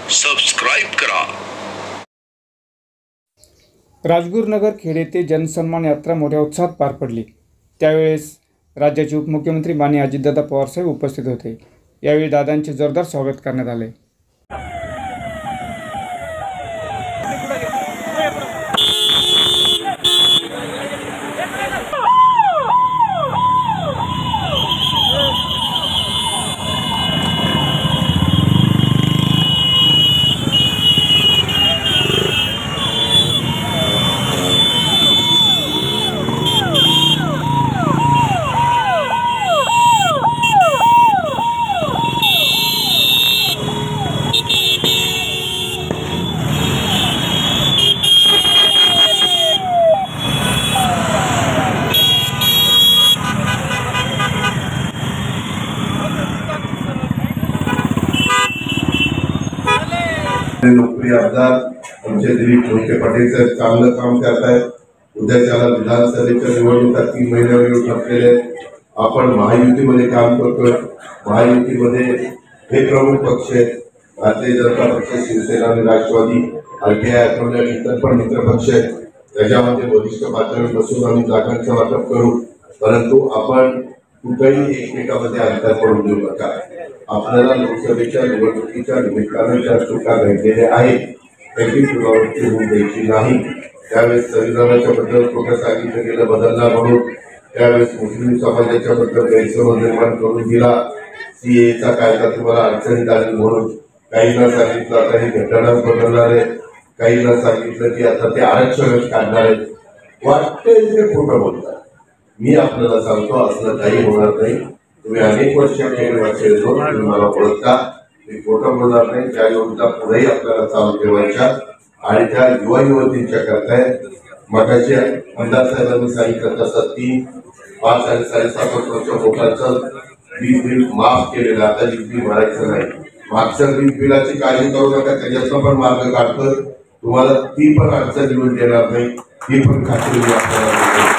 Subscribe करा। राजगुरुनगर खेड येथे जनसन्मान यात्रा मोठ्या उत्साहात पार पडली। त्यावेळेस राज्याचे उपमुख्यमंत्री माननीय अजितदादा पवार साहेब उपस्थित होते। यावेळी दादांचे जोरदार स्वागत करण्यात आले। नोकरी आमदार आमचे दिलीप मोहिते पाटील साहेब चांगलं काम करतायत। उद्याच्याला विधानसभेच्या निवडणुका 3 महिन्यावर येऊन ठरलेले आहेत। आपण महायुतीमध्ये काम करतोय। महायुतीमध्ये हे प्रमुख पक्ष आहेत, भारतीय जनता पक्ष, शिवसेना आणि राष्ट्रवादी, RTI इतर पण मित्र पक्ष आहेत। त्याच्यामध्ये वरिष्ठ पातळीवर बसून आम्ही जागांचं वाटप करू, परंतु आपण कुठेही एकमेकांमध्ये अंतर पडू देऊ नका। आपल्याला लोकसभेच्या निवडणुकीच्या निमित्ताने ज्या चुका घडलेल्या आहेत त्याची पुनरावृत्ती होऊ द्यायची नाही। त्यावेळेस संविधानाच्या बद्दल खोटं सांगितलं गेलं बदलला म्हणून, त्यावेळेस मुस्लिम समाजाच्या बद्दल गैरसमज निर्माण करून दिला, CAA कायदा तुम्हाला अडचणीत आली म्हणून काहींना सांगितलं आता ही घटनाच बदलणार आहे, काहींना सांगितलं की आता ते आरक्षणच काढणार आहेत। वाटते ते खोटं बोलतात। मी आपल्याला सांगतो असलं काही होणार नाही। तुम्ही अनेक वर्ष खेळवाचे तुम्ही मला ओळखता, मी खोटं बोलणार नाही। त्या योजना पुढेही आपल्याला चालू ठेवायच्या आणि त्या युवा युवतींच्या करताय। मगाशी आमदार साहेबांनी सांगितलं तसं 3, 5 आणि 7.5 वर्ष मोठ्याचं वीज बिल माफ केलेलं, आता वीज बिल भरायचं नाही। मागच्या वीज बिलाची काळजी करू नका, त्याच्यातनं पण मार्ग काढतो, तुम्हाला ती पण अडचण येऊन देणार नाही, ती पण खात्री मी आपल्याला देतो।